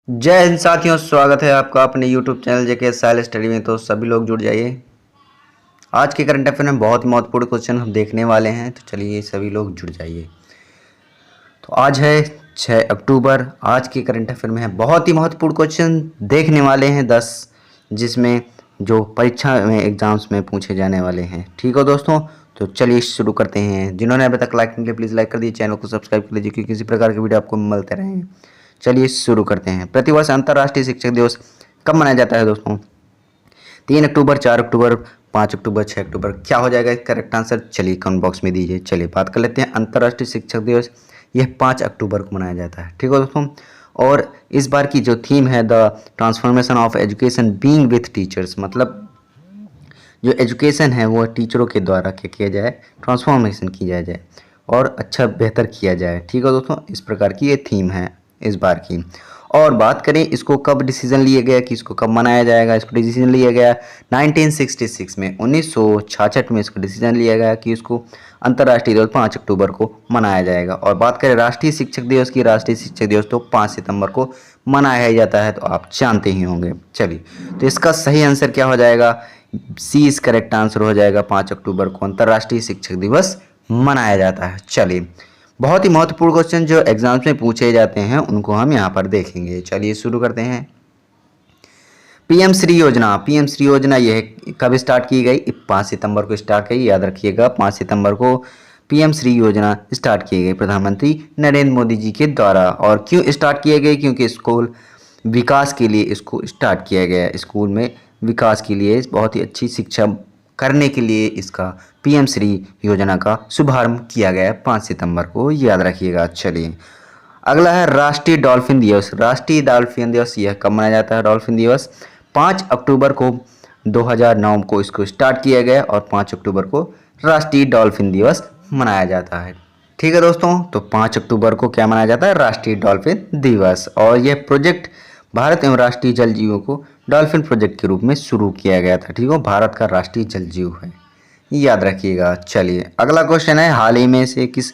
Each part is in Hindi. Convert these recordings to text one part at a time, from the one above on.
जय हिंद साथियों, स्वागत है आपका अपने YouTube चैनल जेके स्टाइल स्टडी में। तो सभी लोग जुड़ जाइए। आज के करंट अफेयर में बहुत ही महत्वपूर्ण क्वेश्चन हम देखने वाले हैं, तो चलिए सभी लोग जुड़ जाइए। तो आज है 6 अक्टूबर। आज के करंट अफेयर में है बहुत ही महत्वपूर्ण क्वेश्चन देखने वाले हैं 10, जिसमें जो परीक्षा में एग्जाम्स में पूछे जाने वाले हैं। ठीक हो दोस्तों, तो चलिए शुरू करते हैं। जिन्होंने अभी तक लाइक नहीं किया प्लीज़ लाइक कर दीजिए, चैनल को सब्सक्राइब कर लीजिए क्योंकि किसी प्रकार की वीडियो आपको मिलते रहें। चलिए शुरू करते हैं। प्रतिवर्ष अंतर्राष्ट्रीय शिक्षक दिवस कब मनाया जाता है दोस्तों? 3 अक्टूबर, 4 अक्टूबर, 5 अक्टूबर, 6 अक्टूबर। क्या हो जाएगा इसका करेक्ट आंसर? चलिए कमेंट बॉक्स में दीजिए। चलिए बात कर लेते हैं। अंतर्राष्ट्रीय शिक्षक दिवस यह 5 अक्टूबर को मनाया जाता है। ठीक है दोस्तों, और इस बार की जो थीम है the transformation of education being with teachers, मतलब जो एजुकेशन है वो टीचरों के द्वारा क्या किया जाए, ट्रांसफॉर्मेशन किया जाए और अच्छा बेहतर किया जाए। ठीक है दोस्तों, इस प्रकार की ये थीम है इस बार की। और बात करें इसको कब डिसीजन लिया गया कि इसको कब मनाया जाएगा, इसको डिसीजन लिया गया 1966 में, 1966 में इसको डिसीजन लिया गया कि इसको अंतर्राष्ट्रीय दिवस 5 अक्टूबर को मनाया जाएगा। और बात करें राष्ट्रीय शिक्षक दिवस की, राष्ट्रीय शिक्षक दिवस तो 5 सितंबर को मनाया जाता है, तो आप जानते ही होंगे। चलिए, तो इसका सही आंसर क्या हो जाएगा? सी इस करेक्ट आंसर हो जाएगा। 5 अक्टूबर को अंतर्राष्ट्रीय शिक्षक दिवस मनाया जाता है। चलिए, बहुत ही महत्वपूर्ण क्वेश्चन जो एग्जाम्स में पूछे जाते हैं उनको हम यहाँ पर देखेंगे। चलिए शुरू करते हैं। पीएम श्री योजना, पीएम श्री योजना यह कब स्टार्ट की गई? 5 सितंबर को स्टार्ट की, याद रखिएगा 5 सितंबर को पीएम श्री योजना स्टार्ट की गई प्रधानमंत्री नरेंद्र मोदी जी के द्वारा। और क्यों स्टार्ट किए गए? क्योंकि स्कूल विकास के लिए इसको स्टार्ट किया गया। स्कूल में विकास के लिए बहुत ही अच्छी शिक्षा करने के लिए इसका पीएम श्री योजना का शुभारंभ किया गया 5 सितंबर को, याद रखिएगा। चलिए अगला है राष्ट्रीय डॉल्फिन दिवस। राष्ट्रीय डॉल्फिन दिवस यह कब मनाया जाता है? डॉल्फिन दिवस 5 अक्टूबर को 2009 को इसको स्टार्ट किया गया और 5 अक्टूबर को राष्ट्रीय डॉल्फिन दिवस मनाया जाता है। ठीक है दोस्तों, तो 5 अक्टूबर को क्या मनाया जाता है? राष्ट्रीय डॉल्फिन दिवस। और यह प्रोजेक्ट भारत एवं राष्ट्रीय जल जीवों को डॉल्फिन प्रोजेक्ट के रूप में शुरू किया गया था। ठीक है, भारत का राष्ट्रीय जल जीव है, याद रखिएगा। चलिए अगला क्वेश्चन है, हाल ही में से किस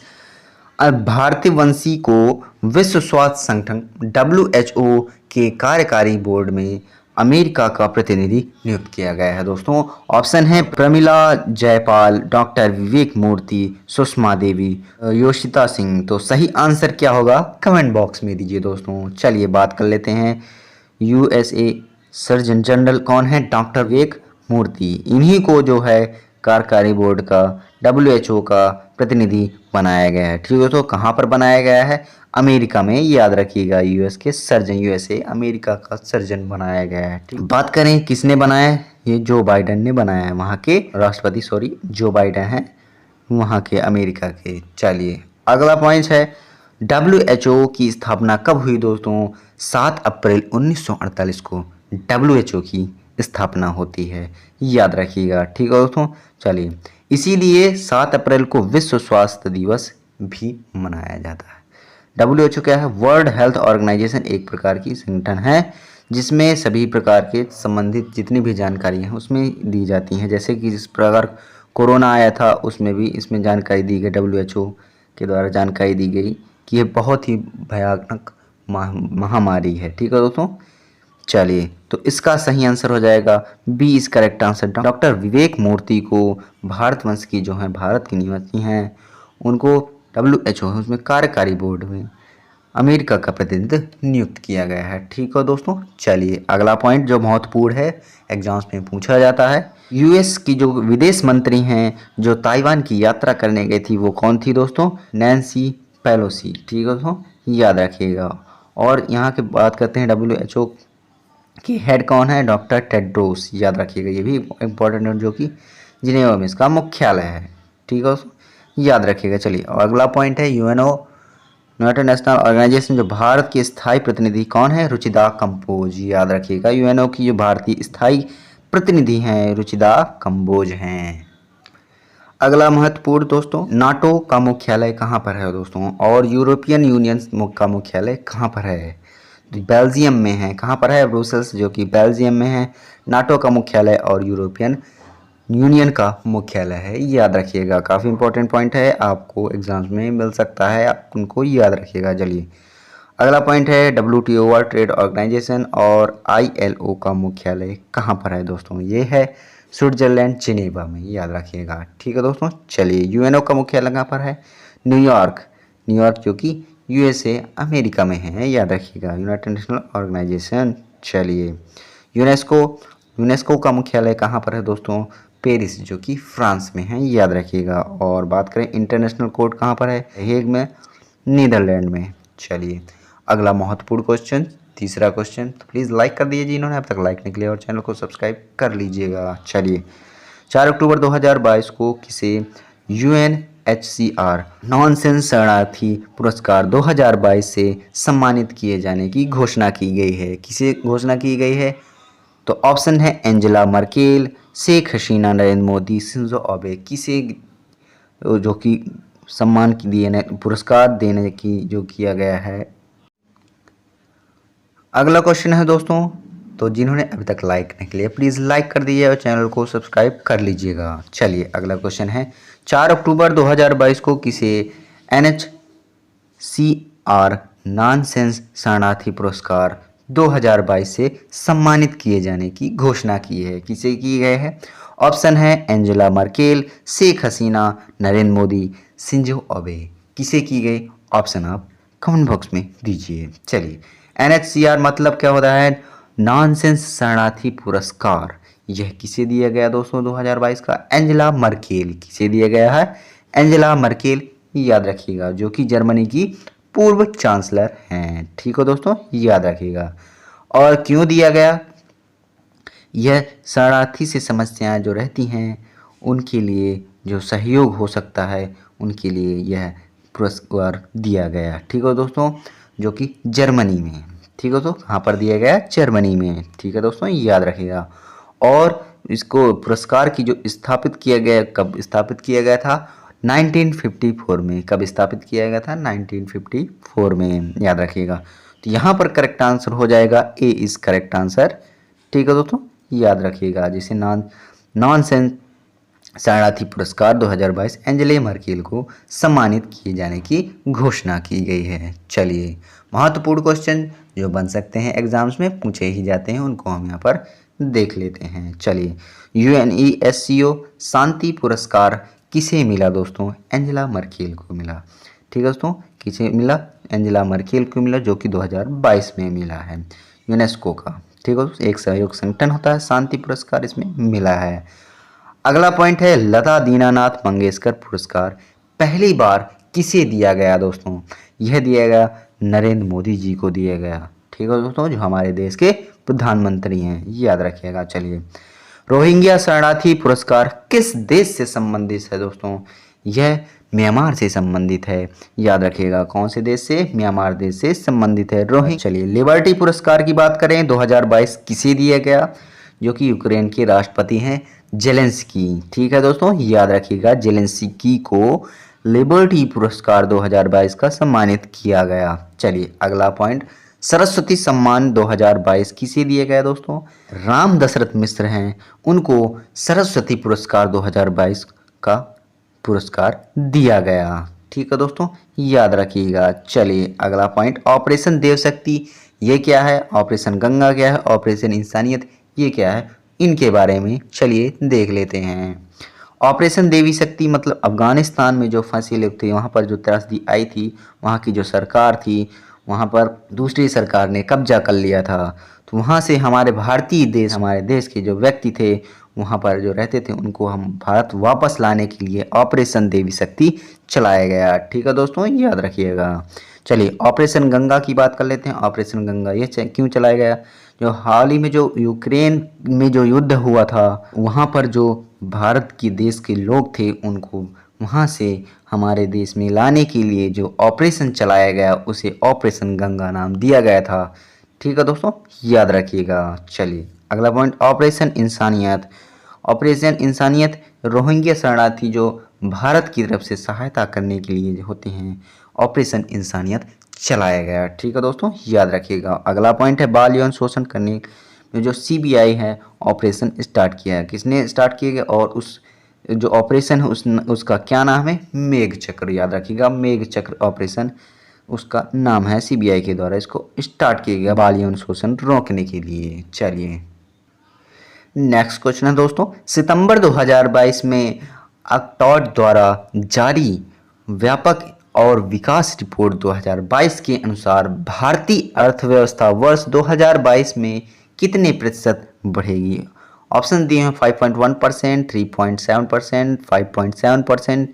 भारतीय वंशी को विश्व स्वास्थ्य संगठन WHO के कार्यकारी बोर्ड में अमेरिका का प्रतिनिधि नियुक्त किया गया है दोस्तों? ऑप्शन है प्रमिला जयपाल, डॉक्टर विवेक मूर्ति, सुषमा देवी, योशिता सिंह। तो सही आंसर क्या होगा? कमेंट बॉक्स में दीजिए दोस्तों। चलिए बात कर लेते हैं। USA सर्जन जनरल कौन है? डॉक्टर विवेक मूर्ति। इन्हीं को जो है कार्यकारी बोर्ड का WHO का प्रतिनिधि बनाया गया है। ठीक है, तो कहाँ पर बनाया गया है? अमेरिका में, याद रखिएगा। यूएस के सर्जन, USA अमेरिका का सर्जन बनाया गया है। ठीक, बात करें किसने बनाया है? ये जो बाइडेन ने बनाया है, वहाँ के राष्ट्रपति, सॉरी जो बाइडेन है वहाँ के अमेरिका के। चलिए अगला पॉइंट है, WHO की स्थापना कब हुई दोस्तों? 7 अप्रैल 1948 को WHO की स्थापना होती है, याद रखिएगा। ठीक है दोस्तों, चलिए इसीलिए 7 अप्रैल को विश्व स्वास्थ्य दिवस भी मनाया जाता है। WHO क्या है? वर्ल्ड हेल्थ ऑर्गेनाइजेशन एक प्रकार की संगठन है जिसमें सभी प्रकार के संबंधित जितनी भी जानकारी हैं उसमें दी जाती हैं। जैसे कि जिस प्रकार कोरोना आया था उसमें भी इसमें जानकारी दी गई, WHO के द्वारा जानकारी दी गई कि ये बहुत ही भयानक महामारी है। ठीक है दोस्तों, चलिए तो इसका सही आंसर हो जाएगा बी इस करेक्ट आंसर। डॉक्टर विवेक मूर्ति को भारतवंश की जो है, भारत के निवासी हैं, उनको WHO है उसमें कार्यकारी बोर्ड में अमेरिका का प्रतिनिधि नियुक्त किया गया है। ठीक है दोस्तों, चलिए अगला पॉइंट जो महत्वपूर्ण है एग्जाम्स में पूछा जाता है। US की जो विदेश मंत्री हैं जो ताइवान की यात्रा करने गई थी वो कौन थी दोस्तों? Nancy Pelosi. ठीक है दोस्तों, याद रखिएगा। और यहाँ की बात करते हैं WHO कि हेड कौन है? डॉक्टर टेड्रोस, याद रखिएगा। ये भी इंपॉर्टेंट है जो कि जिनेवा में इसका मुख्यालय है। ठीक है दोस्तों, याद रखिएगा। चलिए और अगला पॉइंट है UNO यूनाइटेड नेशनल ऑर्गेनाइजेशन जो भारत के स्थायी प्रतिनिधि कौन है? रुचिदा कंबोज, याद रखिएगा। UNO की जो भारतीय स्थायी प्रतिनिधि हैं रुचिदा कंबोज हैं। अगला महत्वपूर्ण दोस्तों, नाटो का मुख्यालय कहाँ पर है दोस्तों? और यूरोपियन यूनियन का मुख्यालय कहाँ पर है? बेल्जियम में है। कहाँ पर है? ब्रुसेल्स, जो कि बेल्जियम में है नाटो का मुख्यालय, और यूरोपियन यूनियन का मुख्यालय है, याद रखिएगा। काफ़ी इंपॉर्टेंट पॉइंट है, आपको एग्जाम्स में मिल सकता है, आप उनको याद रखिएगा। चलिए अगला पॉइंट है WTO वर्ल्ड ट्रेड ऑर्गेनाइजेशन और ILO का मुख्यालय कहाँ पर है दोस्तों? ये है स्विट्जरलैंड जिनेवा में, याद रखिएगा। ठीक है दोस्तों, चलिए UNO का मुख्यालय कहाँ पर है? न्यूयॉर्क। न्यूयॉर्क जो कि USA अमेरिका में है, याद रखिएगा, यूनाइटेड नेशनल ऑर्गेनाइजेशन। चलिए यूनेस्को, यूनेस्को का मुख्यालय कहाँ पर है दोस्तों? पेरिस जो कि फ्रांस में है, याद रखिएगा। और बात करें इंटरनेशनल कोर्ट कहाँ पर है? हेग में, नीदरलैंड में। चलिए अगला महत्वपूर्ण क्वेश्चन, तीसरा क्वेश्चन, तो प्लीज़ लाइक कर दीजिए जिन्होंने अब तक लाइक नहीं किया, और चैनल को सब्सक्राइब कर लीजिएगा। चलिए 4 अक्टूबर 2022 को किसे UNHCR नॉनसेंस शरणार्थी पुरस्कार 2022 से सम्मानित किए जाने की घोषणा की गई है? किसे घोषणा की गई है? तो ऑप्शन है Angela Merkel, Sheikh Hasina, Narendra Modi, Shinzo Abe. किसे जो कि सम्मान की दिए पुरस्कार देने की जो किया गया है। अगला क्वेश्चन है दोस्तों, तो जिन्होंने अभी तक लाइक नहीं किया प्लीज़ लाइक कर दीजिए और चैनल को सब्सक्राइब कर लीजिएगा। चलिए अगला क्वेश्चन है 4 अक्टूबर 2022 को किसे NHCR नॉनसेंस शरणार्थी पुरस्कार 2022 से सम्मानित किए जाने की घोषणा की है? किसे की गए है? ऑप्शन है Angela Merkel, Sheikh Hasina, Narendra Modi, Shinzo Abe. किसे की गई? ऑप्शन आप कमेंट बॉक्स में दीजिए। चलिए NHCR मतलब क्या होता है? नॉनसेंस शरणार्थी पुरस्कार। यह किसे दिया गया दोस्तों 2022 का? Angela Merkel. किसे दिया गया है? एंजेला मर्केल, याद रखिएगा, जो कि जर्मनी की पूर्व चांसलर हैं। ठीक हो दोस्तों, याद रखिएगा। और क्यों दिया गया? यह शरणार्थी से समस्याएं जो रहती हैं उनके लिए जो सहयोग हो सकता है उनके लिए यह पुरस्कार दिया गया। ठीक हो दोस्तों, जो कि जर्मनी में। ठीक है, तो कहाँ पर दिया गया? जर्मनी में। ठीक है दोस्तों, याद रखिएगा। और इसको पुरस्कार की जो स्थापित किया गया, कब स्थापित किया गया था? 1954 में। कब स्थापित किया गया था? 1954 में, याद रखिएगा। तो यहाँ पर करेक्ट आंसर हो जाएगा ए इज करेक्ट आंसर। ठीक है दोस्तों, याद रखिएगा, जिसे नॉनसेंस शरणार्थी पुरस्कार 2022 एंजेला मर्केल को सम्मानित किए जाने की घोषणा की गई है। चलिए महत्वपूर्ण क्वेश्चन जो बन सकते हैं एग्जाम्स में, पूछे ही जाते हैं, उनको हम यहाँ पर देख लेते हैं। चलिए UNESCO शांति पुरस्कार किसे मिला दोस्तों? एंजेला मर्केल को मिला। ठीक है दोस्तों, किसे मिला? एंजेला मर्केल को मिला, जो कि 2022 में मिला है यूनेस्को का। ठीक है दोस्तों, एक सहयोग संगठन होता है, शांति पुरस्कार इसमें मिला है। अगला पॉइंट है लता दीनानाथ मंगेशकर पुरस्कार पहली बार किसे दिया गया दोस्तों? यह दिया गया नरेंद्र मोदी जी को दिया गया। ठीक है दोस्तों, जो हमारे देश के प्रधानमंत्री हैं, याद रखिएगा। चलिए रोहिंग्या शरणार्थी पुरस्कार किस देश से संबंधित है दोस्तों? यह म्यांमार से संबंधित है, याद रखिएगा। कौन से देश से? म्यांमार देश से संबंधित है रोहिंग्या। चलिए लिबर्टी पुरस्कार की बात करें 2022 किसे दिया गया? जो कि यूक्रेन के राष्ट्रपति हैं जेलेंस्की। ठीक है दोस्तों, याद रखिएगा, जेलेंस्की को लिबर्टी पुरस्कार 2022 का सम्मानित किया गया। चलिए अगला पॉइंट, सरस्वती सम्मान 2022 किसे दिया गया दोस्तों? राम दशरथ मिश्र हैं, उनको सरस्वती पुरस्कार 2022 का पुरस्कार दिया गया। ठीक है दोस्तों, याद रखिएगा। चलिए अगला पॉइंट, ऑपरेशन देव शक्ति ये क्या है? ऑपरेशन गंगा क्या है? ऑपरेशन इंसानियत ये क्या है? इनके बारे में चलिए देख लेते हैं। ऑपरेशन देवी शक्ति मतलब अफगानिस्तान में जो फंसे लोग थे, वहाँ पर जो त्रासदी आई थी, वहाँ की जो सरकार थी, वहाँ पर दूसरी सरकार ने कब्जा कर लिया था, तो वहाँ से हमारे भारतीय देश, हमारे देश के जो व्यक्ति थे वहाँ पर जो रहते थे, उनको हम भारत वापस लाने के लिए ऑपरेशन देवी शक्ति चलाया गया। ठीक है दोस्तों, याद रखिएगा। चलिए ऑपरेशन गंगा की बात कर लेते हैं। ऑपरेशन गंगा ये क्यों चलाया गया? जो हाल ही में जो यूक्रेन में जो युद्ध हुआ था, वहाँ पर जो भारत के देश के लोग थे, उनको वहाँ से हमारे देश में लाने के लिए जो ऑपरेशन चलाया गया उसे ऑपरेशन गंगा नाम दिया गया था। ठीक है दोस्तों, याद रखिएगा। चलिए अगला पॉइंट, ऑपरेशन इंसानियत। ऑपरेशन इंसानियत रोहिंग्या शरणार्थी जो भारत की तरफ से सहायता करने के लिए होते हैं, ऑपरेशन इंसानियत चलाया गया। ठीक है दोस्तों, याद रखिएगा। अगला पॉइंट है बाल यौन शोषण करने में जो CBI है ऑपरेशन स्टार्ट किया है। किसने स्टार्ट किया गया? और उस जो ऑपरेशन है उसका क्या नाम है? मेघ चक्र, याद रखिएगा, मेघ चक्र ऑपरेशन उसका नाम है सीबीआई के द्वारा इसको स्टार्ट किया गया बाल यौन शोषण रोकने के लिए। चलिए नेक्स्ट क्वेश्चन है दोस्तों, सितंबर 2022 में अक्टॉड द्वारा जारी व्यापक और विकास रिपोर्ट 2022 के अनुसार भारतीय अर्थव्यवस्था वर्ष 2022 में कितने प्रतिशत बढ़ेगी? ऑप्शन दिए हैं 5.1%, 3.7%, 5.7%,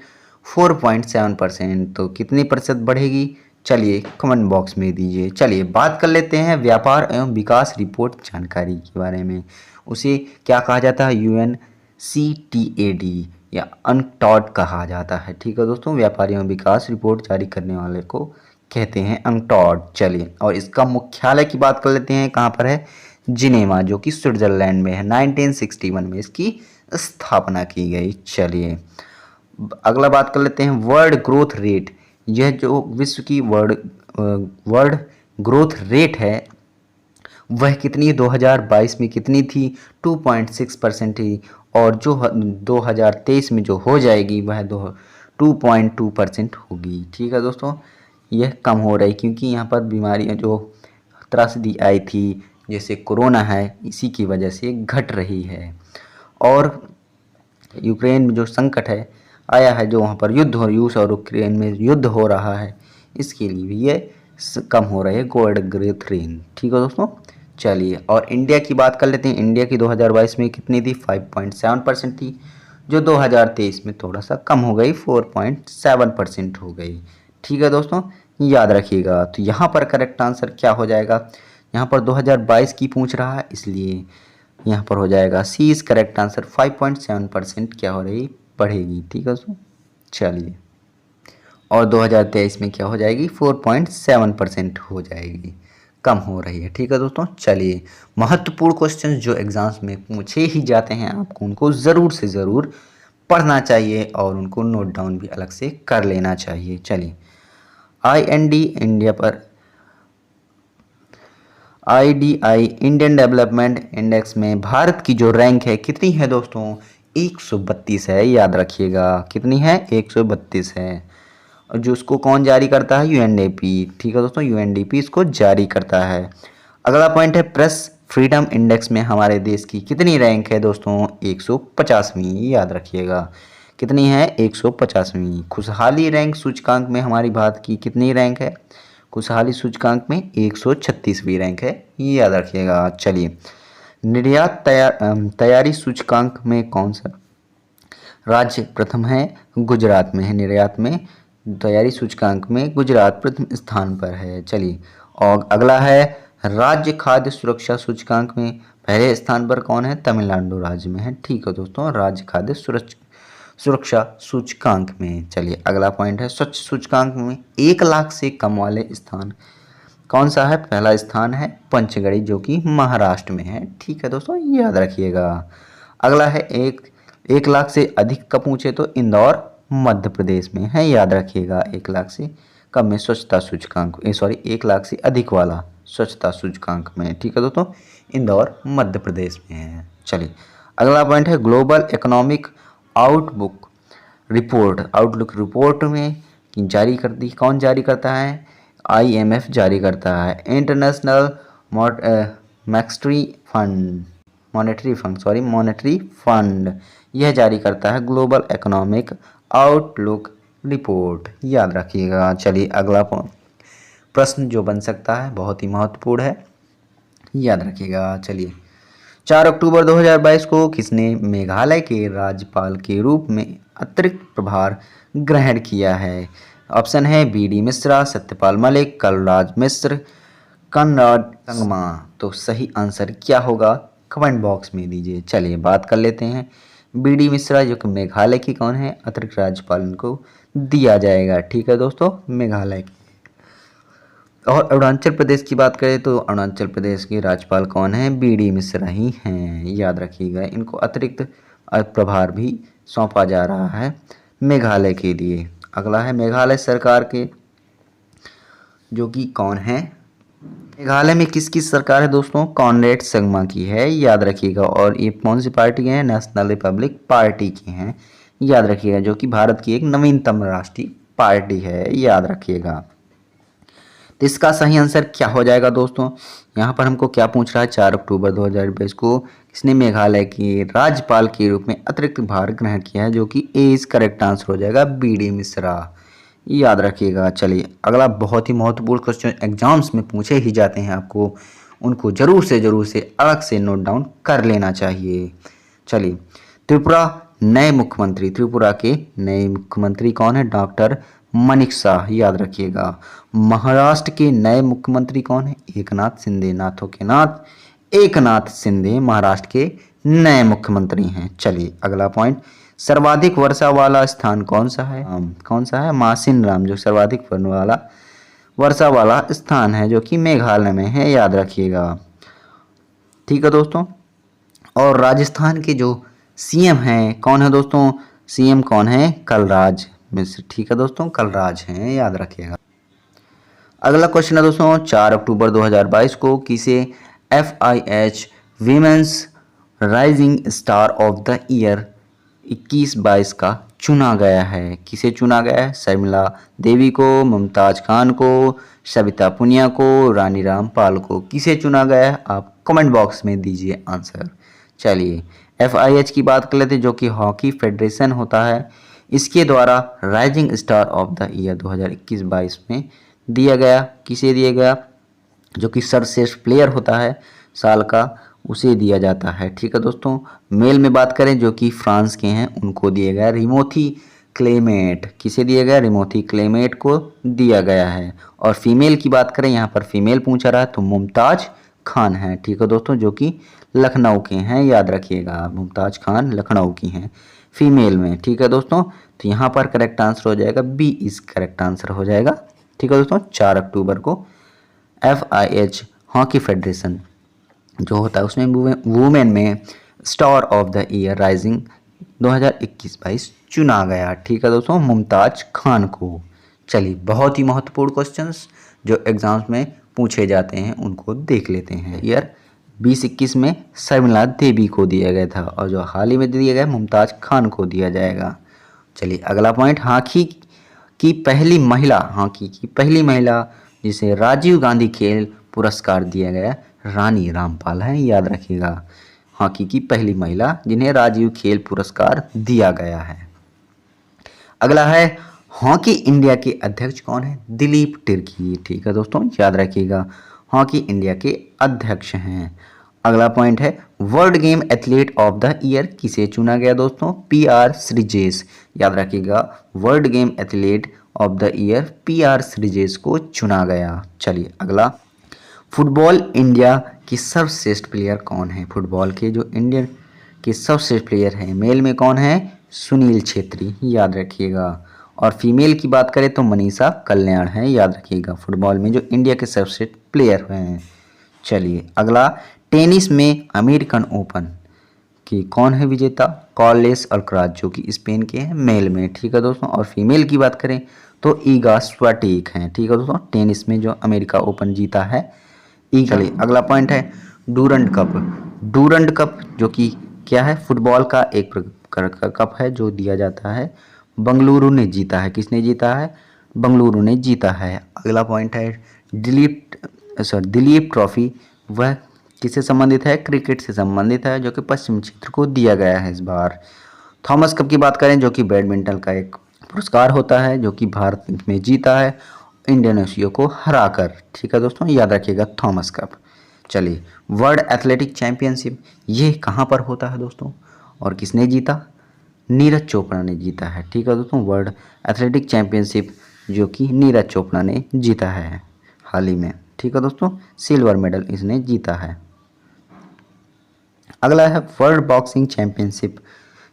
4.7%। तो कितनी प्रतिशत बढ़ेगी? चलिए कमेंट बॉक्स में दीजिए। चलिए बात कर लेते हैं व्यापार एवं विकास रिपोर्ट जानकारी के बारे में। उसे क्या कहा जाता है? UNCTAD या अनटॉड कहा जाता है। ठीक है दोस्तों, व्यापार एवं विकास रिपोर्ट जारी करने वाले को कहते हैं अनटॉड। चलिए और इसका मुख्यालय की बात कर लेते हैं, कहाँ पर है? जिनेवा, जो कि स्विट्जरलैंड में है। 1961 में इसकी स्थापना की गई। चलिए अगला बात कर लेते हैं वर्ल्ड ग्रोथ रेट। यह जो विश्व की वर्ल्ड ग्रोथ रेट है वह कितनी 2022 में कितनी थी? 2.6% थी। और जो 2023 में जो हो जाएगी वह 2.2% होगी। ठीक है दोस्तों, यह कम हो रही क्योंकि यहाँ पर बीमारियाँ जो त्रासदी आई थी जैसे कोरोना है, इसी की वजह से घट रही है। और यूक्रेन में जो संकट है आया है, जो वहाँ पर युद्ध हो, रूस और यूक्रेन में युद्ध हो रहा है, इसके लिए भी ये कम हो रही है गोल्ड ग्रोथ रेट। ठीक है दोस्तों, चलिए और इंडिया की बात कर लेते हैं। इंडिया की 2022 में कितनी थी? 5.7% थी, जो 2023 में थोड़ा सा कम हो गई, 4.7% हो गई। ठीक है दोस्तों, याद रखिएगा। तो यहाँ पर करेक्ट आंसर क्या हो जाएगा? यहाँ पर 2022 की पूछ रहा है, इसलिए यहाँ पर हो जाएगा सी इज करेक्ट आंसर। 5.7% क्या हो रही? बढ़ेगी। ठीक है दोस्तों, चलिए और 2023 में क्या हो जाएगी? 4.7% हो जाएगी, कम हो रही है। ठीक है दोस्तों, चलिए महत्वपूर्ण क्वेश्चन जो एग्जाम्स में पूछे ही जाते हैं, आपको उनको ज़रूर से ज़रूर पढ़ना चाहिए और उनको नोट डाउन भी अलग से कर लेना चाहिए। चलिए IND इंडिया पर IDI इंडियन डेवलपमेंट इंडेक्स में भारत की जो रैंक है कितनी है दोस्तों? 132 है। याद रखिएगा कितनी है? 132 है। और जो उसको कौन जारी करता है? UNDP। ठीक है दोस्तों, UNDP इसको जारी करता है। अगला पॉइंट है प्रेस फ्रीडम इंडेक्स में हमारे देश की कितनी रैंक है दोस्तों? 150वीं। याद रखिएगा कितनी है? 150वीं। खुशहाली रैंक सूचकांक में हमारी भारत की कितनी रैंक है? खुशहाली सूचकांक में 136वीं रैंक है, ये याद रखिएगा। चलिए निर्यात तैयारी सूचकांक में कौन सा राज्य प्रथम है? गुजरात में है। निर्यात में तैयारी सूचकांक में गुजरात प्रथम स्थान पर है। चलिए और अगला है राज्य खाद्य सुरक्षा सूचकांक में पहले स्थान पर कौन है? तमिलनाडु राज्य में है। ठीक है दोस्तों, राज्य खाद्य सुरक्षा सूचकांक में। चलिए अगला पॉइंट है स्वच्छ सूचकांक में 1 लाख से कम वाले स्थान कौन सा है? पहला स्थान है पंचगढ़ी, जो कि महाराष्ट्र में है। ठीक है दोस्तों, याद रखिएगा। अगला है 1 लाख से अधिक का पूछे तो इंदौर मध्य प्रदेश में है। याद रखिएगा 1 लाख से कम में स्वच्छता सूचकांक 1 लाख से अधिक वाला स्वच्छता सूचकांक में। ठीक है दोस्तों, इंदौर मध्य प्रदेश में है। चलिए अगला पॉइंट है ग्लोबल इकोनॉमिक आउटलुक रिपोर्ट में जारी करती कौन जारी करता है? IMF जारी करता है। इंटरनेशनल मॉनेटरी फंड यह जारी करता है ग्लोबल इकोनॉमिक आउटलुक रिपोर्ट। याद रखिएगा। चलिए अगला प्रश्न जो बन सकता है बहुत ही महत्वपूर्ण है, याद रखिएगा। चलिए 4 अक्टूबर 2022 को किसने मेघालय के राज्यपाल के रूप में अतिरिक्त प्रभार ग्रहण किया है? ऑप्शन है BD मिश्रा, सत्यपाल मलिक, कलराज मिश्र, कनराड संगमा। तो सही आंसर क्या होगा? कमेंट बॉक्स में दीजिए। चलिए बात कर लेते हैं BD मिश्रा, जो कि मेघालय की कौन है? अतिरिक्त राज्यपाल उनको दिया जाएगा। ठीक है दोस्तों, मेघालय की। और अरुणाचल प्रदेश की बात करें तो अरुणाचल प्रदेश के राज्यपाल कौन है? BD मिश्रा ही हैं। याद रखिएगा, इनको अतिरिक्त प्रभार भी सौंपा जा रहा है मेघालय के लिए। अगला है मेघालय सरकार के, जो कि कौन है? मेघालय में किसकी सरकार है दोस्तों? कॉनरेड संगमा की है। याद रखिएगा। और ये कौन सी पार्टी के हैं? नेशनल रिपब्लिक पार्टी की हैं। याद रखिएगा, जो कि भारत की एक नवीनतम राष्ट्रीय पार्टी है। याद रखिएगा। तो इसका सही आंसर क्या हो जाएगा दोस्तों? यहाँ पर हमको क्या पूछ रहा है, 4 अक्टूबर 2022 को किसने मेघालय के राज्यपाल के रूप में अतिरिक्त भार ग्रहण किया है, जो कि ए इज करेक्ट आंसर हो जाएगा, बी.डी. मिश्रा। याद रखिएगा। चलिए अगला बहुत ही महत्वपूर्ण क्वेश्चन एग्जाम्स में पूछे ही जाते हैं, आपको उनको जरूर से अलग से नोट डाउन कर लेना चाहिए। चलिए त्रिपुरा के नए मुख्यमंत्री कौन है? डॉक्टर मानिक शाह। याद रखिएगा। महाराष्ट्र के नए मुख्यमंत्री कौन है? एकनाथ शिंदे। नाथों के नाथ एकनाथ शिंदे महाराष्ट्र के नए मुख्यमंत्री हैं। चलिए अगला पॉइंट, सर्वाधिक वर्षा वाला स्थान कौन सा है? कौन सा है? मासिनराम, जो सर्वाधिक वर्षा वाला स्थान है, जो कि मेघालय में है। याद रखिएगा। ठीक है दोस्तों। और राजस्थान के जो सीएम हैं कौन है दोस्तों? सीएम कौन है? कलराज मिश्र। ठीक है दोस्तों, कलराज हैं। याद रखिएगा। अगला क्वेश्चन है दोस्तों, 4 अक्टूबर 2022 को किसे FIH women's rising star of the year 21-22 का चुना गया है? किसे चुना गया है? शर्मिला देवी को, मुमताज खान को, सविता पुनिया को, रानी रामपाल को। किसे चुना गया है? आप कमेंट बॉक्स में दीजिए आंसर। चलिए FIH की बात कर लेते हैं, जो कि हॉकी फेडरेशन होता है। इसके द्वारा rising star of the year 2021-22 में दिया गया। किसे दिया गया? जो कि सर्वश्रेष्ठ प्लेयर होता है साल का, उसे दिया जाता है। ठीक है दोस्तों। मेल में बात करें, जो कि फ्रांस के हैं, उनको दिया गया रिमोथी क्लेमेट। किसे दिया गया? रिमोथी क्लेमेट को दिया गया है। और फीमेल की बात करें, यहाँ पर फीमेल पूछा रहा है, तो मुमताज खान है। ठीक है दोस्तों, जो कि लखनऊ के हैं। याद रखिएगा, मुमताज खान लखनऊ की हैं फीमेल में। ठीक है दोस्तों। तो यहाँ पर करेक्ट आंसर हो जाएगा बी इज करेक्ट आंसर हो जाएगा। ठीक है दोस्तों। 4 अक्टूबर को FIH हॉकी फेडरेशन जो होता है उसमें वुमेन में star of the year rising 2021-22 चुना गया। ठीक है दोस्तों, मुमताज खान को। चलिए बहुत ही महत्वपूर्ण क्वेश्चंस जो एग्जाम्स में पूछे जाते हैं उनको देख लेते हैं। ईयर 2021 में शर्मिला देवी को दिया गया था, और जो हाल ही में दिया गया मुमताज खान को दिया जाएगा। चलिए अगला पॉइंट, हॉकी की पहली महिला जिसे राजीव गांधी खेल पुरस्कार दिया गया, रानी रामपाल है। याद रखिएगा। हॉकी की पहली महिला जिन्हें राजीव खेल पुरस्कार दिया गया है। अगला है, हॉकी इंडिया के अध्यक्ष कौन है? दिलीप तिर्की। ठीक है दोस्तों, याद रखिएगा। हॉकी इंडिया के अध्यक्ष हैं। अगला पॉइंट है, world game athlete of the year किसे चुना गया दोस्तों? PR श्रीजेश। याद रखिएगा, world game athlete of the year PR Sreejesh को चुना गया। चलिए अगला, फुटबॉल इंडिया की सर्वश्रेष्ठ प्लेयर कौन है? फुटबॉल के जो इंडियन के सर्वश्रेष्ठ प्लेयर हैं, मेल में कौन है? सुनील छेत्री। याद रखिएगा। और फीमेल की बात करें तो मनीषा कल्याण है। याद रखिएगा, फुटबॉल में जो इंडिया के सर्वश्रेष्ठ प्लेयर हैं। चलिए अगला, टेनिस में अमेरिकन ओपन की कौन है विजेता? कार्लोस अल्caraz, जो कि स्पेन के हैं, मेल में। ठीक है दोस्तों। और फीमेल की बात करें तो ईगा स्वियाटेक हैं। ठीक है दोस्तों, टेनिस में जो अमेरिका ओपन जीता है ईगल। अगला पॉइंट है, डूरंड कप जो कि क्या है? फुटबॉल का एक प्रकार का कप है जो दिया जाता है। बंगलुरु ने जीता है। किसने जीता है? बंगलुरु ने जीता है। अगला पॉइंट है, दिलीप ट्रॉफी, वह किससे संबंधित है? क्रिकेट से संबंधित है, जो कि पश्चिम क्षेत्र को दिया गया है इस बार। थॉमस कप की बात करें, जो कि बैडमिंटन का एक पुरस्कार होता है, जो कि भारत में जीता है इंडोनेशिया को हराकर। ठीक है दोस्तों, याद रखिएगा थॉमस कप। चलिए, वर्ल्ड एथलेटिक चैंपियनशिप ये कहाँ पर होता है दोस्तों, और किसने जीता? नीरज चोपड़ा ने जीता है। ठीक है दोस्तों, वर्ल्ड एथलेटिक चैंपियनशिप जो कि नीरज चोपड़ा ने जीता है हाल ही में। ठीक है दोस्तों, सिल्वर मेडल इसने जीता है। अगला है वर्ल्ड बॉक्सिंग चैंपियनशिप,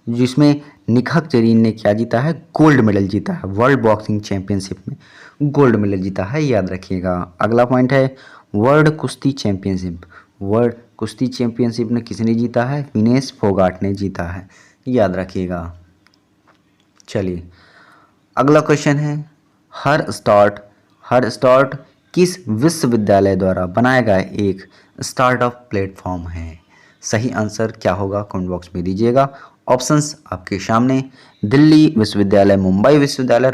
जिसमें निखत जरीन ने क्या जीता है? गोल्ड मेडल जीता है। वर्ल्ड बॉक्सिंग चैंपियनशिप में गोल्ड मेडल जीता है। याद रखिएगा। अगला पॉइंट है, वर्ल्ड कुश्ती चैंपियनशिप। वर्ल्ड कुश्ती चैंपियनशिप ने किसने जीता है? विनेश फोगाट ने जीता है। याद रखिएगा। चलिए अगला क्वेश्चन है, हर स्टार्ट किस विश्वविद्यालय द्वारा बनाया गया एक स्टार्टअप प्लेटफॉर्म है? सही आंसर क्या होगा कमेंट बॉक्स में दीजिएगा। ऑप्शंस आपके सामने, दिल्ली विश्वविद्यालय, मुंबई विश्वविद्यालय,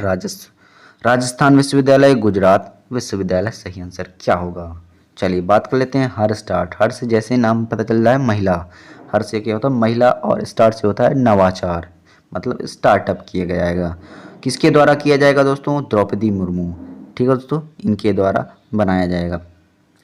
राजस्थान विश्वविद्यालय, गुजरात विश्वविद्यालय सही आंसर क्या होगा। चलिए बात कर लेते हैं हर स्टार्ट। हर से जैसे नाम पता चल रहा है महिला, हर से क्या होता है महिला, और स्टार्ट से होता है नवाचार, मतलब स्टार्टअप किया जाएगा। किसके द्वारा किया जाएगा दोस्तों? द्रौपदी मुर्मू, ठीक है दोस्तों, इनके द्वारा बनाया जाएगा,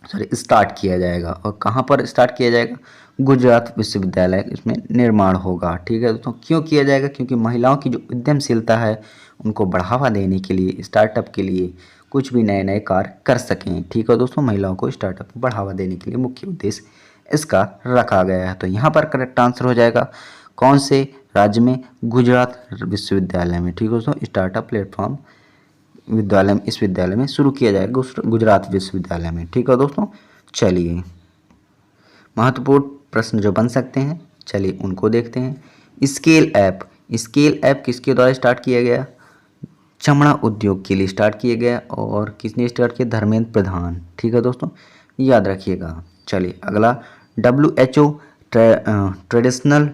सॉरी स्टार्ट किया जाएगा। और कहाँ पर स्टार्ट किया जाएगा? गुजरात विश्वविद्यालय इसमें निर्माण होगा, ठीक है दोस्तों। क्यों किया जाएगा? क्योंकि महिलाओं की जो उद्यमशीलता है उनको बढ़ावा देने के लिए, स्टार्टअप के लिए, कुछ भी नए नए कार्य कर सकें, ठीक है दोस्तों। महिलाओं को स्टार्टअप को बढ़ावा देने के लिए मुख्य उद्देश्य इसका रखा गया है। तो यहाँ पर करेक्ट आंसर हो जाएगा कौन से राज्य में? गुजरात विश्वविद्यालय में, ठीक है दोस्तों। स्टार्टअप प्लेटफॉर्म विद्यालय, इस विद्यालय में शुरू किया जाएगा, गुजरात विश्वविद्यालय में, ठीक है दोस्तों। चलिए महत्वपूर्ण प्रश्न जो बन सकते हैं, चलिए उनको देखते हैं। स्केल ऐप, स्केल ऐप किसके द्वारा स्टार्ट किया गया? चमड़ा उद्योग के लिए स्टार्ट किया गया। और किसने स्टार्ट किया? धर्मेंद्र प्रधान, ठीक है दोस्तों, याद रखिएगा। चलिए अगला, WHO ट्रेडिशनल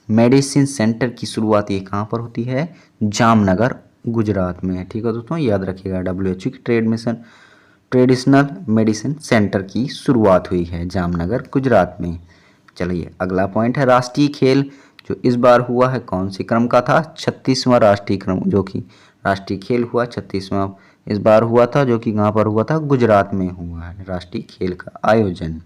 मेडिसिन सेंटर की शुरुआत ये कहाँ पर होती है? जामनगर गुजरात में, ठीक है दोस्तों, याद रखिएगा। WHO की ट्रेडिशनल मेडिसिन सेंटर की शुरुआत हुई है जामनगर गुजरात में। चलिए अगला पॉइंट है राष्ट्रीय खेल जो इस बार हुआ है कौन से क्रम का था? 36वां राष्ट्रीय क्रम, जो कि राष्ट्रीय खेल हुआ 36वां इस बार हुआ था, जो कि कहाँ पर हुआ था? गुजरात में हुआ है राष्ट्रीय खेल का आयोजन।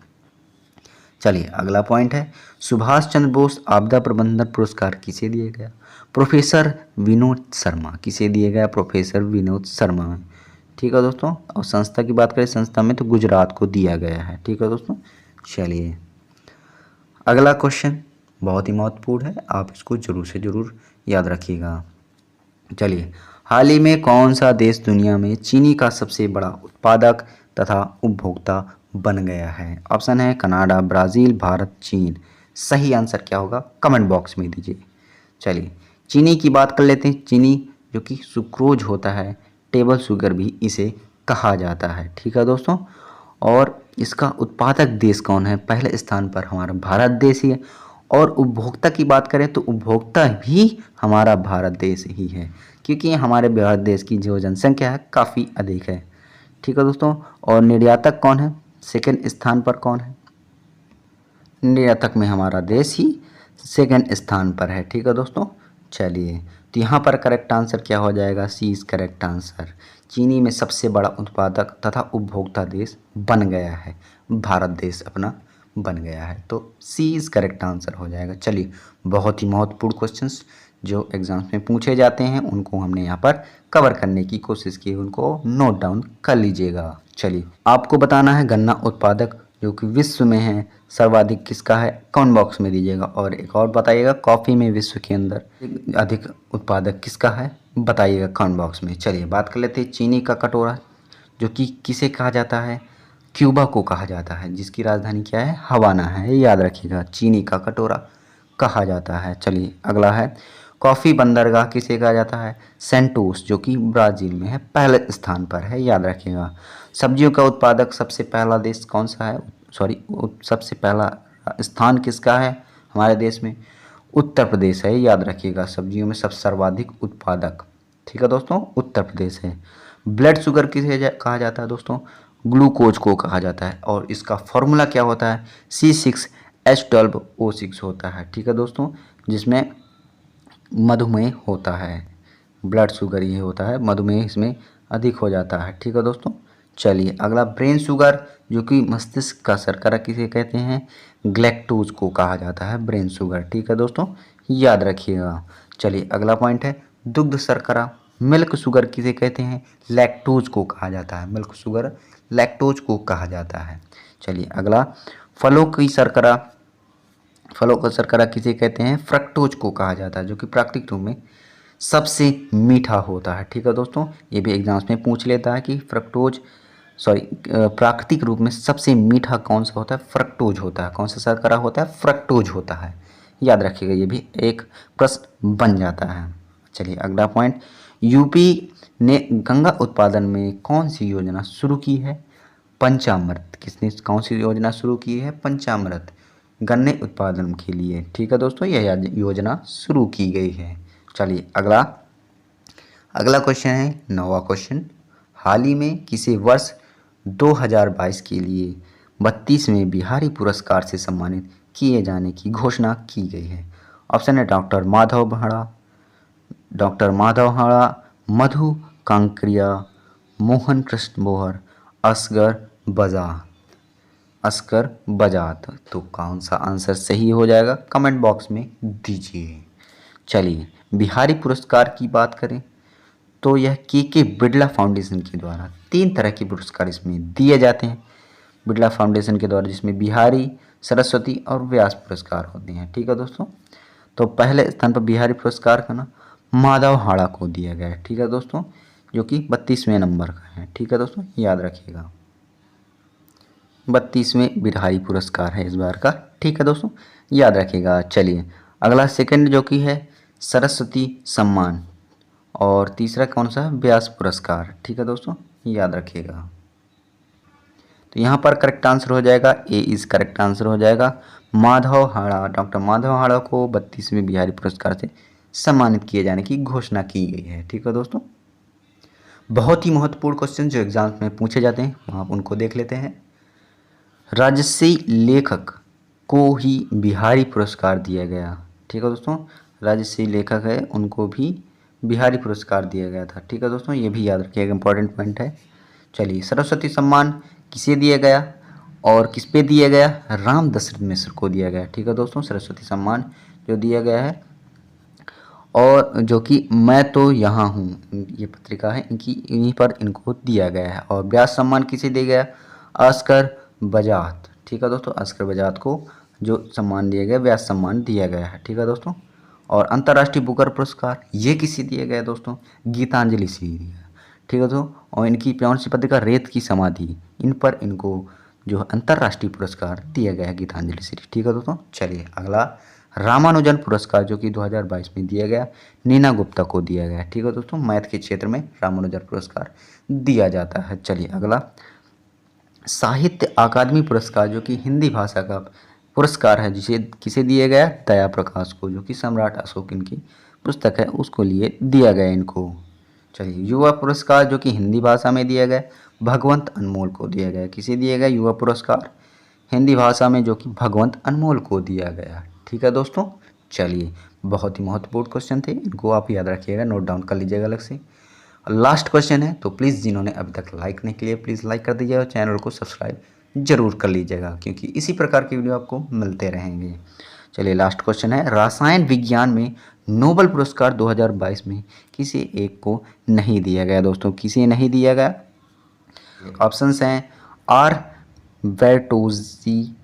चलिए अगला पॉइंट है सुभाष चंद्र बोस आपदा प्रबंधन पुरस्कार किसे दिया गया? प्रोफेसर विनोद शर्मा, किसे दिया गया? प्रोफेसर विनोद शर्मा, ठीक है दोस्तों। और संस्था की बात करें, संस्था में तो गुजरात को दिया गया है, ठीक है दोस्तों। चलिए अगला क्वेश्चन बहुत ही महत्वपूर्ण है, आप इसको जरूर से जरूर याद रखिएगा। चलिए हाल ही में कौन सा देश दुनिया में चीनी का सबसे बड़ा उत्पादक तथा उपभोक्ता बन गया है? ऑप्शन है कनाडा, ब्राज़ील, भारत, चीन। सही आंसर क्या होगा? कमेंट बॉक्स में दीजिए। चलिए चीनी की बात कर लेते हैं। चीनी जो कि सुक्रोज होता है, टेबल शुगर भी इसे कहा जाता है, ठीक है दोस्तों। और इसका उत्पादक देश कौन है? पहले स्थान पर हमारा भारत देश ही है। और उपभोक्ता की बात करें तो उपभोक्ता भी हमारा भारत देश ही है, क्योंकि हमारे भारत देश की जो जनसंख्या है काफ़ी अधिक है, ठीक है दोस्तों। और निर्यातक कौन है? सेकंड स्थान पर कौन है? निर्यातक में हमारा देश ही सेकंड स्थान पर है, ठीक है दोस्तों। चलिए तो यहाँ पर करेक्ट आंसर क्या हो जाएगा? सी इज करेक्ट आंसर। चीनी में सबसे बड़ा उत्पादक तथा उपभोक्ता देश बन गया है, भारत देश अपना बन गया है, तो सी इज करेक्ट आंसर हो जाएगा। चलिए बहुत ही महत्वपूर्ण क्वेश्चंस जो एग्जाम्स में पूछे जाते हैं उनको हमने यहाँ पर कवर करने की कोशिश की, उनको नोट डाउन कर लीजिएगा। चलिए आपको बताना है गन्ना उत्पादक जो कि विश्व में है सर्वाधिक किसका है? कमेंट बॉक्स में दीजिएगा। और एक और बताइएगा कॉफ़ी में विश्व के अंदर अधिक उत्पादक किसका है? बताइएगा कमेंट बॉक्स में। चलिए बात कर लेते हैं चीनी का कटोरा जो कि किसे कहा जाता है? क्यूबा को कहा जाता है, जिसकी राजधानी क्या है? हवाना है, याद रखिएगा। चीनी का कटोरा कहा जाता है। चलिए अगला है कॉफ़ी बंदरगाह किसे कहा जाता है? सेंटोस जो कि ब्राज़ील में है, पहले स्थान पर है, याद रखिएगा। सब्जियों का उत्पादक सबसे पहला देश कौन सा है? सॉरी सबसे पहला स्थान किसका है हमारे देश में? उत्तर प्रदेश है, याद रखिएगा। सब्जियों में सबसे सर्वाधिक उत्पादक, ठीक है दोस्तों, उत्तर प्रदेश है। ब्लड शुगर किसे कहा जाता है दोस्तों? ग्लूकोज को कहा जाता है। और इसका फॉर्मूला क्या होता है? C6H12O6 होता है, ठीक है दोस्तों, जिसमें मधुमेह होता है। ब्लड शुगर ये होता है, मधुमेह इसमें अधिक हो जाता है, ठीक है दोस्तों। चलिए अगला ब्रेन शुगर जो कि मस्तिष्क का शर्करा किसे कहते हैं? ग्लैक्टोज को कहा जाता है ब्रेन शुगर, ठीक है दोस्तों, याद रखिएगा। चलिए अगला पॉइंट है दुग्ध शर्करा, मिल्क शुगर किसे कहते हैं? लैक्टोज को कहा जाता है, मिल्क शुगर लैक्टोज को कहा जाता है। चलिए अगला फलों की शर्करा, फलों का शर्करा किसे कहते हैं? फ्रक्टोज को कहा जाता है, जो कि प्राकृतिक रूप में सबसे मीठा होता है, ठीक है दोस्तों। ये भी एग्जाम्स में पूछ लेता है कि प्राकृतिक रूप में सबसे मीठा कौन सा होता है? फ्रक्टोज होता है। कौन सा शर्करा होता है? फ्रक्टोज होता है, याद रखिएगा, ये भी एक प्रश्न बन जाता है। चलिए अगला पॉइंट, यूपी ने गंगा उत्पादन में कौन सी योजना शुरू की है? पंचामृत। किसने कौन सी योजना शुरू की है? पंचामृत, गन्ने उत्पादन के लिए, ठीक है दोस्तों, यह योजना शुरू की गई है। चलिए अगला क्वेश्चन है 9वां क्वेश्चन, हाल ही में किसे वर्ष 2022 के लिए 32वें बिहारी पुरस्कार से सम्मानित किए जाने की घोषणा की गई है? ऑप्शन है डॉक्टर माधव हाड़ा, मधु कांकरिया, मोहन कृष्ण बोहर, असगर बजात। तो कौन सा आंसर सही हो जाएगा कमेंट बॉक्स में दीजिए। चलिए, बिहारी पुरस्कार की बात करें तो यह के बिड़ला फाउंडेशन के द्वारा 3 तरह के पुरस्कार इसमें दिए जाते हैं बिड़ला फाउंडेशन के द्वारा, जिसमें बिहारी, सरस्वती और व्यास पुरस्कार होते हैं। ठीक है दोस्तों, तो पहले स्थान पर बिहारी पुरस्कार का ना माधव हाड़ा को दिया गया है। ठीक है दोस्तों, जो कि 32वें नंबर का है। ठीक है दोस्तों, याद रखिएगा 32वें बिहारी पुरस्कार है इस बार का। ठीक है दोस्तों, याद रखिएगा। चलिए, अगला सेकंड जो कि है सरस्वती सम्मान, और तीसरा कौन सा, व्यास पुरस्कार। ठीक है दोस्तों, याद रखिएगा। तो यहाँ पर करेक्ट आंसर हो जाएगा ए इज करेक्ट आंसर हो जाएगा माधव हाड़ा। डॉक्टर माधव हाड़ा को 32वें बिहारी पुरस्कार से सम्मानित किए जाने की घोषणा की गई है। ठीक है दोस्तों, बहुत ही महत्वपूर्ण क्वेश्चन जो एग्जाम्स में पूछे जाते हैं आप उनको देख लेते हैं। राजश्री लेखक को ही बिहारी पुरस्कार दिया गया। ठीक है दोस्तों, राजश्री लेखक है, उनको भी बिहारी पुरस्कार दिया गया था। ठीक है दोस्तों, ये भी याद रखिएगा, इंपॉर्टेंट पॉइंट है। चलिए, सरस्वती सम्मान किसे दिया गया और किस पे दिया गया? राम दशरथ मिश्र को दिया गया। ठीक है दोस्तों, सरस्वती सम्मान जो दिया गया है, और जो कि मैं तो यहाँ हूँ, ये पत्रिका है इनकी, इन्हीं पर इनको दिया गया है। और व्यास सम्मान किसे दिया गया? अस्कर बजात। ठीक है दोस्तों, अस्कर बजात को जो सम्मान दिया गया, व्यास सम्मान दिया गया है। ठीक है दोस्तों, और अंतर्राष्ट्रीय बुकर पुरस्कार ये किसे दिया गया दोस्तों? गीतांजलि श्री। ठीक है दोस्तों, और इनकी कौन सी पत्रिका? रेत की समाधि। इन पर इनको जो अंतर्राष्ट्रीय पुरस्कार दिया गया है, गीतांजलि श्री। ठीक है दोस्तों, चलिए अगला रामानुजन पुरस्कार जो कि 2022 में दिया गया, नीना गुप्ता को दिया गया। ठीक है दोस्तों, मैथ के क्षेत्र में रामानुजन पुरस्कार दिया जाता है। चलिए अगला साहित्य अकादमी पुरस्कार जो कि हिंदी भाषा का पुरस्कार है, जिसे किसे दिया गया? दया प्रकाश को, जो कि सम्राट अशोक इनकी पुस्तक है उसको लिए दिया गया इनको। चलिए, युवा पुरस्कार जो कि हिंदी भाषा में दिया गया, भगवंत अनमोल को दिया गया। किसे दिया गया युवा पुरस्कार? हिंदी भाषा में, जो कि भगवंत अनमोल को दिया गया। ठीक है दोस्तों, चलिए बहुत ही महत्वपूर्ण क्वेश्चन थे, इनको आप याद रखिएगा, नोट डाउन कर लीजिएगा अलग से। लास्ट क्वेश्चन है, तो प्लीज़ जिन्होंने अभी तक लाइक नहीं किया प्लीज़ लाइक कर दीजिएगा और चैनल को सब्सक्राइब जरूर कर लीजिएगा, क्योंकि इसी प्रकार की वीडियो आपको मिलते रहेंगे। चलिए, लास्ट क्वेश्चन है, रसायन विज्ञान में नोबेल पुरस्कार 2022 में किसी एक को नहीं दिया गया दोस्तों? किसे नहीं दिया गया? ऑप्शंस हैं आर बेर्टोजी,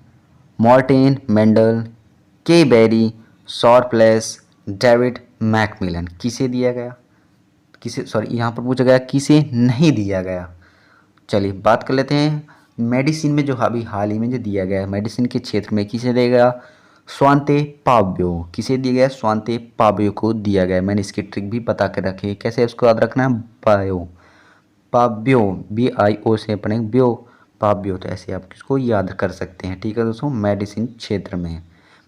मार्टिन मेंडल, के बेरी, शॉर्पलेस, डेविड मैकमिलन। किसे दिया गया? किसे, सॉरी यहाँ पर पूछा गया किसे नहीं दिया गया। चलिए बात कर लेते हैं मेडिसिन में, जो अभी हाल ही में जो दिया गया है मेडिसिन के क्षेत्र में, किसे दिया गया? स्वांते पाब्यो। किसे दिया गया? स्वांते पाब्यो को दिया गया। मैंने इसकी ट्रिक भी बता कर रखी है, कैसे उसको याद रखना है? पाब्यो, BIO से पढ़ेंगे, ब्यो पाब्यो, तो ऐसे आप किसको याद कर सकते हैं। ठीक है दोस्तों, मेडिसिन क्षेत्र में,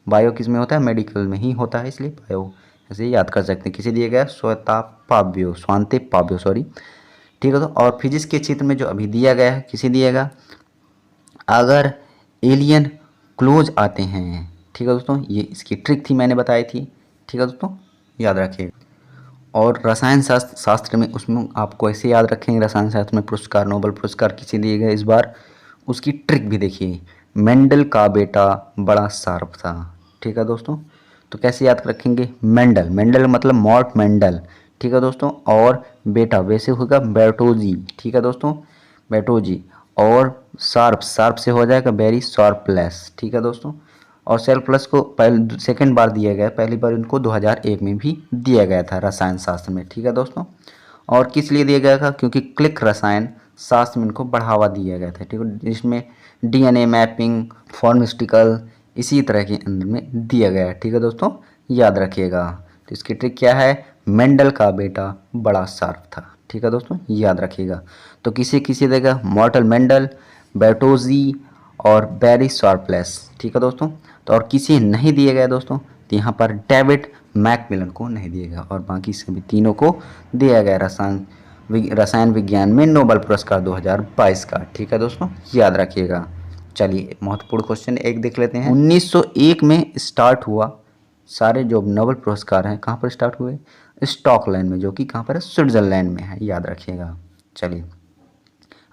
बायो किस में होता है? मेडिकल में ही होता है, इसलिए बायो ऐसे याद कर सकते हैं। किसे दिया गया? Svante पाब्यो sorry. ठीक है, तो और फिजिक्स के क्षेत्र में जो अभी दिया गया है, किसे दिया गया? अगर एलियन क्लोज आते हैं। ठीक है दोस्तों, ये इसकी ट्रिक थी, मैंने बताई थी। ठीक है दोस्तों, याद रखिएगा। और रसायन शास्त्र में, उसमें आपको ऐसे याद रखेंगे, रसायन शास्त्र में पुरस्कार, नोबेल पुरस्कार किसे दिए गए इस बार, उसकी ट्रिक भी देखिए। मेंडल का बेटा बड़ा शार्प था। ठीक है दोस्तों, तो कैसे याद रखेंगे? मेंडल मतलब मॉर्ट मेंडल। ठीक है दोस्तों, और बेटा वैसे होगा बेर्टोजी। ठीक है दोस्तों, बेर्टोजी, और शार्प से हो जाएगा बेरी शार्पलेस। ठीक है दोस्तों, और सेल प्लस को सेकेंड बार दिया गया, पहली बार इनको 2001 में भी दिया गया था रसायन शास्त्र में। ठीक है दोस्तों, और किस लिए दिया गया था? क्योंकि क्लिक रसायन शास्त्र में इनको बढ़ावा दिया गया था। ठीक है, जिसमें DNA मैपिंग, फार्मास्यूटिकल इसी तरह के अंदर में दिया गया है। ठीक है दोस्तों, याद रखिएगा। तो इसकी ट्रिक क्या है? मेंडल का बेटा बड़ा शार्प था। ठीक है दोस्तों, याद रखिएगा। तो किसे देगा? मॉर्टल मेंडल, बेर्टोजी और बेरी शार्पलेस। ठीक है दोस्तों, तो और किसे नहीं दिया गया दोस्तों? तो यहाँ पर डेविड मैकमिलन को नहीं दिया गया, और बाकी सभी तीनों को दिया गया रसायन रसायन विज्ञान में नोबेल पुरस्कार 2022 का। ठीक है दोस्तों, याद रखिएगा। चलिए महत्वपूर्ण क्वेश्चन एक देख लेते हैं। 1901 में स्टार्ट हुआ, सारे जो नोबेल पुरस्कार हैं कहाँ पर स्टार्ट हुए? स्टॉकलैंड में, जो कि कहाँ पर है? स्विट्जरलैंड में है, याद रखिएगा। चलिए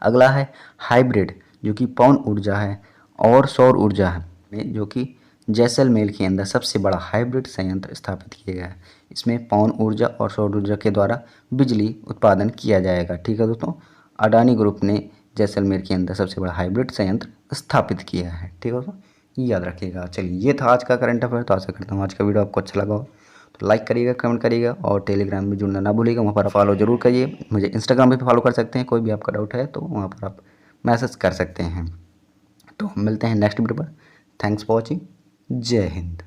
अगला है हाइब्रिड, जो कि पवन ऊर्जा है और सौर ऊर्जा है में, जो कि जैसलमेर के अंदर सबसे बड़ा हाइब्रिड संयंत्र स्थापित किया गया है। इसमें पवन ऊर्जा और सौर ऊर्जा के द्वारा बिजली उत्पादन किया जाएगा। ठीक है दोस्तों, अडानी ग्रुप ने जैसलमेर के अंदर सबसे बड़ा हाइब्रिड संयंत्र स्थापित किया है। ठीक है दोस्तों, याद रखिएगा। चलिए ये था आज का करंट अफेयर। तो आशा करता हूँ आज का वीडियो आपको अच्छा लगा हो, तो लाइक करिएगा, कमेंट करिएगा और टेलीग्राम में जुड़ना ना भूलिएगा, वहाँ पर फॉलो जरूर करिए। मुझे इंस्टाग्राम पे फॉलो कर सकते हैं, कोई भी आपका डाउट है तो वहाँ पर आप मैसेज कर सकते हैं। तो हम मिलते हैं नेक्स्ट वीडियो पर। Thanks for watching. जय हिंद।